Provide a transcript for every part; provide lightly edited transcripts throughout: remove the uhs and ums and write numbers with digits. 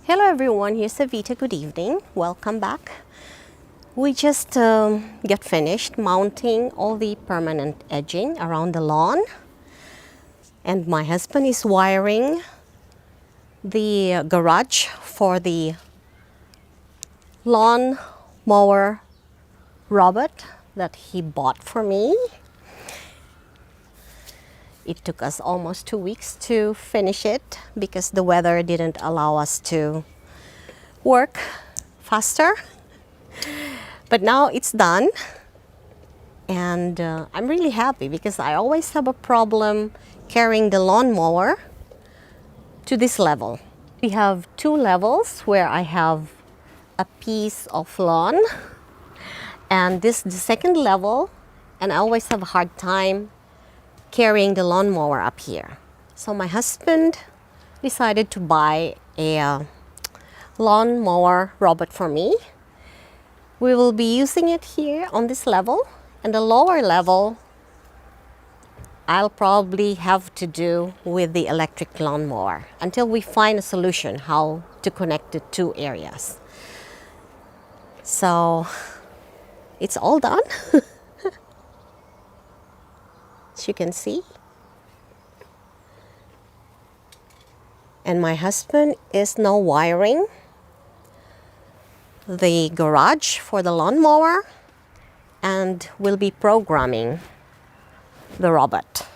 Hello everyone, here's Evita. Good evening. Welcome back. We just get finished mounting all the permanent edging around the lawn, and my husband is wiring the garage for the lawn mower robot that he bought for me. It took us almost 2 weeks to finish it because the weather didn't allow us to work faster. But now it's done, and I'm really happy because I always have a problem carrying the lawnmower to this level. We have 2 levels where I have a piece of lawn, and this is the second level, and I always have a hard time carrying the lawnmower up here. So my husband decided to buy a lawnmower robot for me. We will be using it here on this level, and the lower level I'll probably have to do with the electric lawnmower until we find a solution how to connect the 2 areas. So it's all done. As you can see. And my husband is now wiring the garage for the lawnmower and will be programming the robot.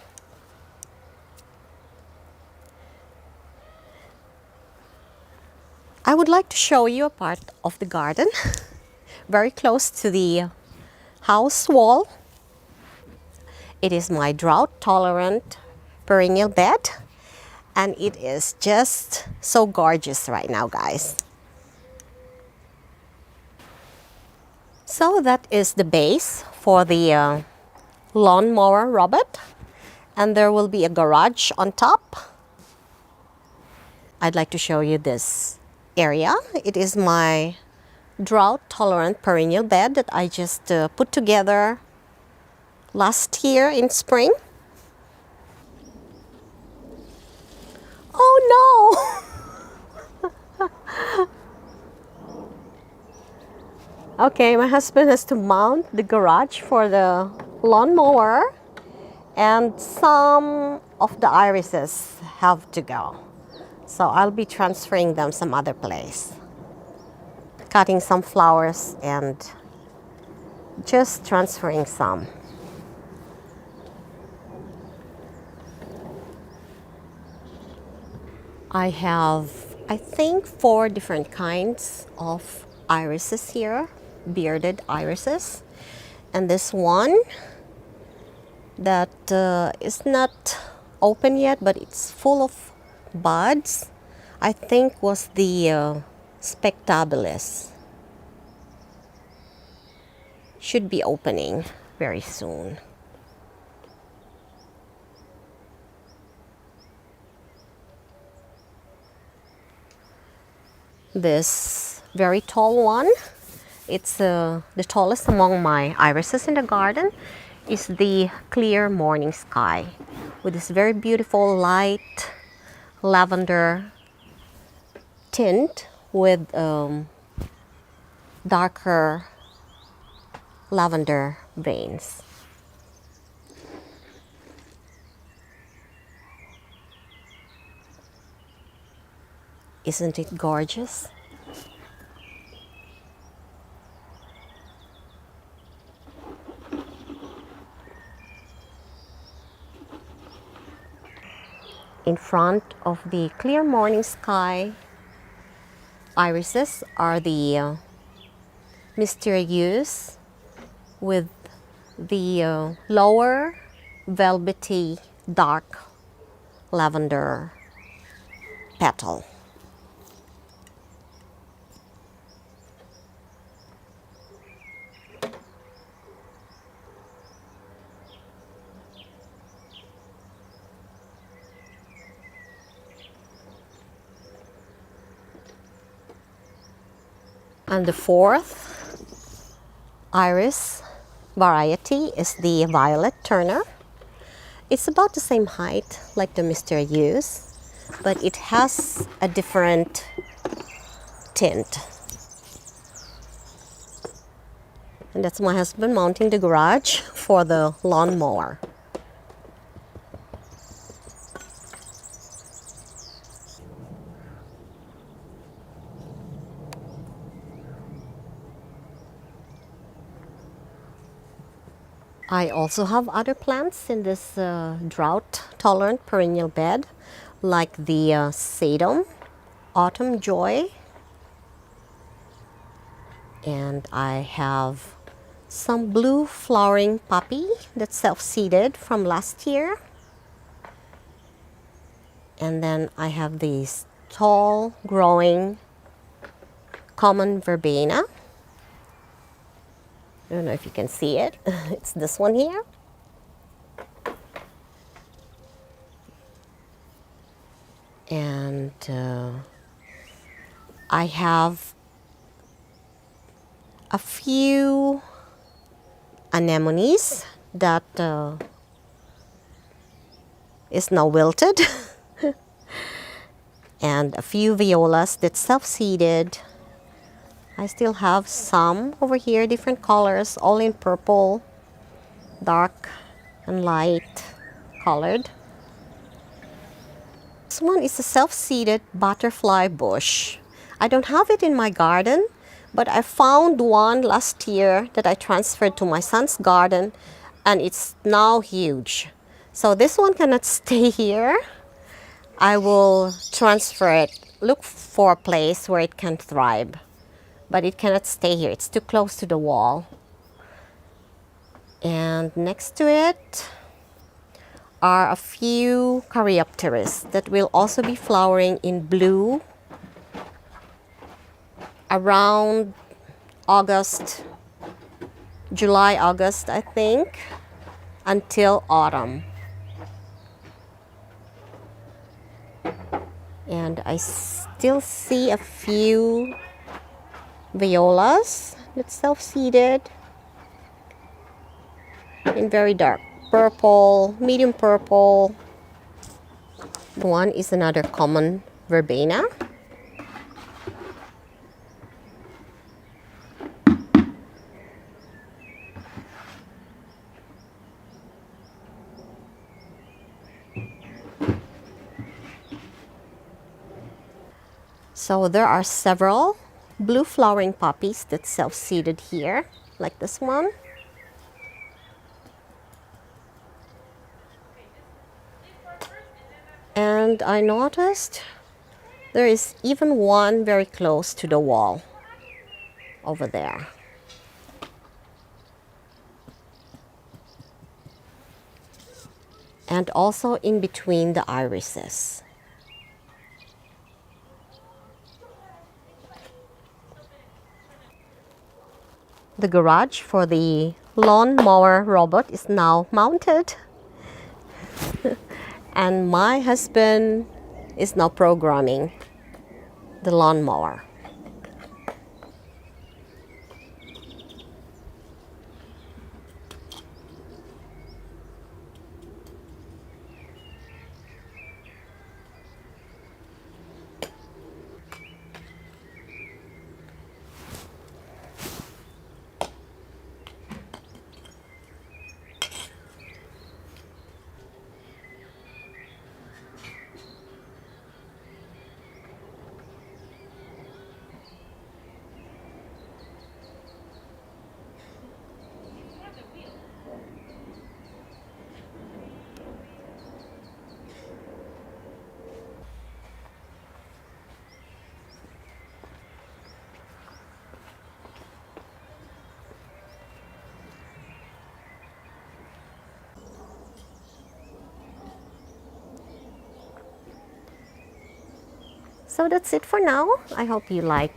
I would like to show you a part of the garden very close to the house wall. It is my drought-tolerant perennial bed, and it is just so gorgeous right now, guys. So that is the base for the lawnmower robot, and there will be a garage on top. I'd like to show you this area. It is my drought-tolerant perennial bed that I just put together last year in spring. Oh no! Okay, my husband has to mount the garage for the lawnmower, and some of the irises have to go. So I'll be transferring them some other place. Cutting some flowers and just transferring some. I have, I think, 4 different kinds of irises here, bearded irises. And this one that is not open yet, but it's full of buds, I think was the spectabilis. Should be opening very soon. This very tall one, it's the tallest among my irises in the garden, is the clear morning sky with this very beautiful light lavender tint with darker lavender veins. Isn't it gorgeous? In front of the clear morning sky irises are the mysterious with the lower velvety dark lavender petal. And the 4th iris variety is the Violet Turner. It's about the same height like the Mysterious, but it has a different tint. And that's my husband mounting the garage for the lawnmower. I also have other plants in this drought-tolerant perennial bed, like the sedum, autumn joy, and I have some blue flowering poppy that's self-seeded from last year. And then I have these tall growing common verbena. I don't know if you can see it. It's this one here. And I have a few anemones that is now wilted. And a few violas that's self-seeded. I still have some over here, different colors, all in purple, dark and light colored. This one is a self-seeded butterfly bush. I don't have it in my garden, but I found one last year that I transferred to my son's garden, and it's now huge. So this one cannot stay here. I will transfer it, look for a place where it can thrive. But it cannot stay here. It's too close to the wall. And next to it are a few Caryopteris that will also be flowering in blue around August, July, August, I think, until autumn. And I still see a few violas that's self-seeded in very dark purple, medium purple. One is another common verbena. So there are several blue flowering poppies that's self-seeded here, like this one. And I noticed there is even one very close to the wall over there. And also in between the irises. The garage for the lawnmower robot is now mounted. And my husband is now programming the lawnmower. So that's it for now. I hope you liked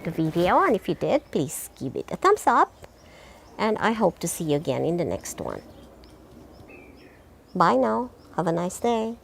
the video, and if you did, please give it a thumbs up. And I hope to see you again in the next one. Bye now. Have a nice day.